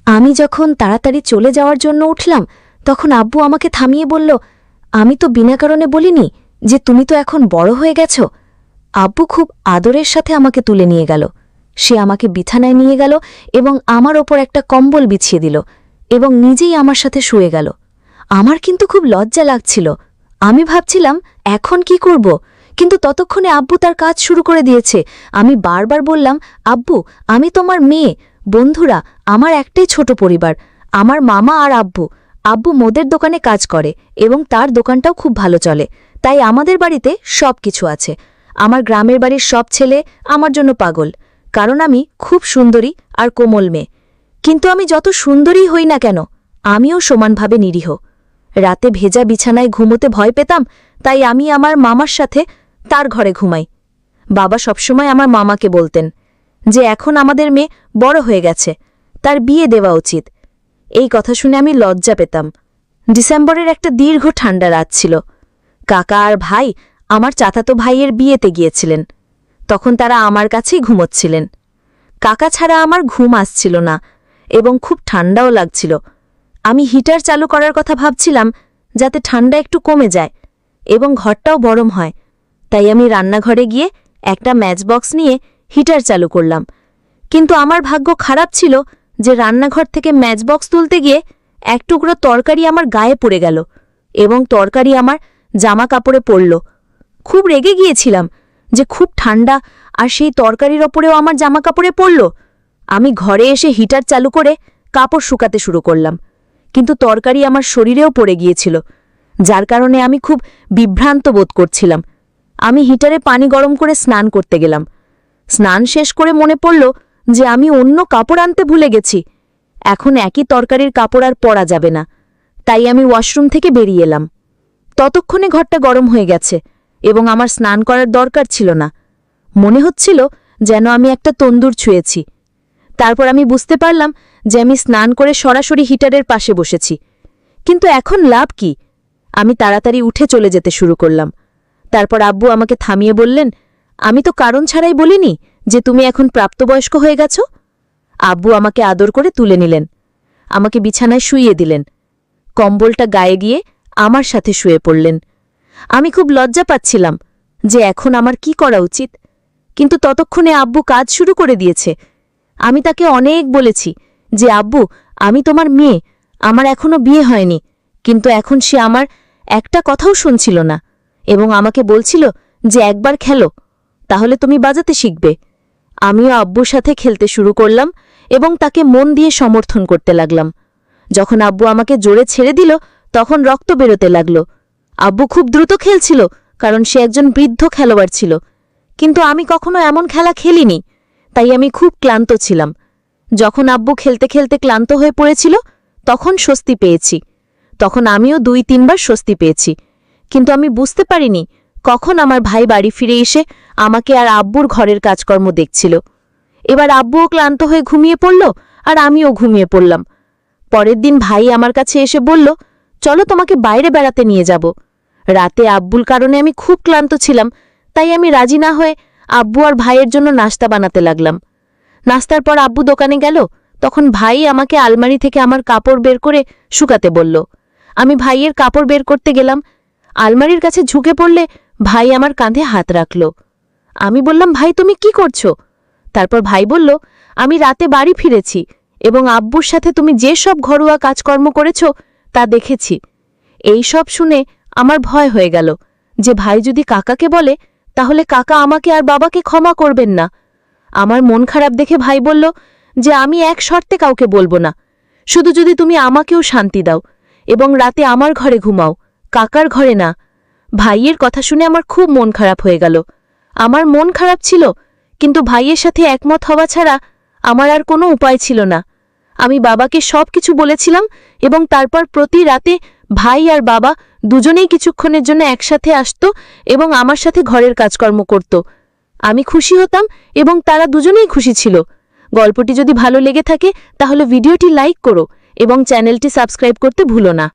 আমি যখন তাড়াতাড়ি চলে যাওয়ার জন্য উঠলাম তখন আব্বু আমাকে থামিয়ে বলল, আমি তো বিনা কারণে বলিনি যে তুমি তো এখন বড় হয়ে গেছ। আব্বু খুব আদরের সাথে আমাকে তুলে নিয়ে গেল। সে আমাকে বিছানায় নিয়ে গেল এবং আমার ওপর একটা কম্বল বিছিয়ে দিল এবং নিজেই আমার সাথে শুয়ে গেল। আমার কিন্তু খুব লজ্জা লাগছিল। আমি ভাবছিলাম এখন কি করব, কিন্তু ততক্ষণে আব্বু তার কাজ শুরু করে দিয়েছে। আমি বারবার বললাম, আব্বু আমি তোমার মেয়ে। বন্ধুরা, আমার একটাই ছোট পরিবার, আমার মামা আর আব্বু। আব্বু মদের দোকানে কাজ করে এবং তার দোকানটাও খুব ভালো চলে, তাই আমাদের বাড়িতে সব কিছু আছে। আমার গ্রামের বাড়ির সব ছেলে আমার জন্য পাগল, কারণ আমি খুব সুন্দরী আর কোমল মেয়ে। কিন্তু আমি যত সুন্দরী হই না কেন, আমিও সমানভাবে নিরীহ। রাতে ভেজা বিছানায় ঘুমোতে ভয় পেতাম, তাই আমি আমার মামার সাথে তার ঘরে ঘুমাই। বাবা সবসময় আমার মামাকে বলতেন যে এখন আমাদের মেয়ে বড় হয়ে গেছে, তার বিয়ে দেওয়া উচিত। এই কথা শুনে আমি লজ্জা পেতাম। ডিসেম্বরের একটা দীর্ঘ ঠান্ডা রাত ছিল। কাকা আর ভাই আমার চাচাতো ভাইয়ের বিয়েতে গিয়েছিলেন। তখন তারা আমার কাছেই ঘুমোচ্ছিলেন। কাকা ছাড়া আমার ঘুম আসছিল না এবং খুব ঠান্ডাও লাগছিল। আমি হিটার চালু করার কথা ভাবছিলাম যাতে ঠান্ডা একটু কমে যায় এবং ঘরটাও গরম হয়। তাই আমি রান্নাঘরে গিয়ে একটা ম্যাচবক্স নিয়ে হিটার চালু করলাম। কিন্তু আমার ভাগ্য খারাপ ছিল যে রান্নাঘর থেকে ম্যাচবক্স তুলতে গিয়ে এক টুকরো তরকারি আমার গায়ে পড়ে গেল এবং তরকারি আমার জামা কাপড়ে পড়ল। খুব রেগে গিয়েছিলাম যে খুব ঠান্ডা আর সেই তরকারির ওপরেও আমার জামা কাপড়ে পড়ল। আমি ঘরে এসে হিটার চালু করে কাপড় শুকাতে শুরু করলাম, কিন্তু তরকারি আমার শরীরেও পড়ে গিয়েছিল, যার কারণে আমি খুব বিভ্রান্ত বোধ করছিলাম। আমি হিটারে পানি গরম করে স্নান করতে গেলাম। স্নান শেষ করে মনে পড়ল যে আমি অন্য কাপড় আনতে ভুলে গেছি। এখন একই তরকারির কাপড় আর পরা যাবে না, তাই আমি ওয়াশরুম থেকে বেরিয়ে এলাম। ততক্ষণে ঘরটা গরম হয়ে গেছে এবং আমার স্নান করার দরকার ছিল না। মনে হচ্ছিল যেন আমি একটা তন্দুর ছুঁয়েছি। তারপর আমি বুঝতে পারলাম যে আমি স্নান করে সরাসরি হিটারের পাশে বসেছি। কিন্তু এখন লাভ কি? আমি তাড়াতাড়ি উঠে চলে যেতে শুরু করলাম। তারপর আব্বু আমাকে থামিয়ে বললেন, আমি তো কারণ ছাড়াই বলিনি যে তুমি এখন প্রাপ্তবয়স্ক হয়ে গেছ। আব্বু আমাকে আদর করে তুলে নিলেন, আমাকে বিছানায় শুইয়ে দিলেন। কম্বলটা গায়ে গিয়ে আমার সাথে শুয়ে পড়লেন। আমি খুব লজ্জা পাচ্ছিলাম যে এখন আমার কি করা উচিত, কিন্তু ততক্ষণে আব্বু কাজ শুরু করে দিয়েছে। আমি তাকে অনেক বলেছি যে আব্বু আমি তোমার মেয়ে, আমার এখনো বিয়ে হয়নি, কিন্তু এখন সে আমার একটা কথাও শুনছিল না এবং আমাকে বলছিল যে একবার খেলো, তাহলে তুমি বাজাতে শিখবে। আমিও আব্বুর সাথে খেলতে শুরু করলাম এবং তাকে মন দিয়ে সমর্থন করতে লাগলাম। যখন আব্বু আমাকে জোরে ছেড়ে দিল তখন রক্ত বেরোতে লাগল। আব্বু খুব দ্রুত খেলছিল কারণ সে একজন বৃদ্ধ খেলোয়াড় ছিল, কিন্তু আমি কখনো এমন খেলা খেলিনি, তাই আমি খুব ক্লান্ত ছিলাম। যখন আব্বু খেলতে খেলতে ক্লান্ত হয়ে পড়েছিল তখন স্বস্তি পেয়েছি। তখন আমিও 2-3 বার স্বস্তি পেয়েছি, কিন্তু আমি বুঝতে পারিনি কখন আমার ভাই বাড়ি ফিরে এসে আমাকে আর আব্বুর ঘরের কাজকর্ম দেখছিল। এবার আব্বুও ক্লান্ত হয়ে ঘুমিয়ে পড়ল আর আমিও ঘুমিয়ে পড়লাম। পরের দিন ভাই আমার কাছে এসে বলল, চলো তোমাকে বাইরে বেড়াতে নিয়ে যাব। রাতে আব্বুর কারণে আমি খুব ক্লান্ত ছিলাম, তাই আমি রাজি না হয়ে আব্বু আর ভাইয়ের জন্য নাস্তা বানাতে লাগলাম। নাস্তার পর আব্বু দোকানে গেল, তখন ভাই আমাকে আলমারি থেকে আমার কাপড় বের করে শুকাতে বলল। আমি ভাইয়ের কাপড় বের করতে গেলাম। আলমারির কাছে ঝুঁকে পড়লে ভাই আমার কাঁধে হাত রাখল। আমি বললাম, ভাই তুমি কি করছো? তারপর ভাই বলল, আমি রাতে বাড়ি ফিরেছি এবং আব্বুর সাথে তুমি যে সব ঘরোয়া কাজকর্ম করেছ তা দেখেছি। এই সব শুনে আমার ভয় হয়ে গেল যে ভাই যদি কাকাকে বলে তাহলে কাকা আমাকে আর বাবাকে ক্ষমা করবেন না। আমার মন খারাপ দেখে ভাই বলল যে আমি এক শর্তে কাউকে বলবো না, শুধু যদি তুমি আমাকেও শান্তি দাও এবং রাতে আমার ঘরে ঘুমাও, কাকার ঘরে না। ভাইয়ের কথা শুনে আমার খুব মন খারাপ হয়ে গেল। আমার মন খারাপ ছিল, কিন্তু ভাইয়ের সাথে একমত হওয়া ছাড়া আমার আর কোনো উপায় ছিল না। আমি বাবাকে সব কিছু বলেছিলাম এবং তারপর প্রতি রাতে ভাই আর বাবা দুজনেই কিছুক্ষণের জন্য একসাথে আসত এবং আমার সাথে ঘরের কাজকর্ম করত। আমি খুশি হতাম এবং তারা দুজনেই খুশি ছিল। গল্পটি যদি ভালো লেগে থাকে তাহলে ভিডিওটি লাইক করো এবং চ্যানেলটি সাবস্ক্রাইব করতে ভুলো না।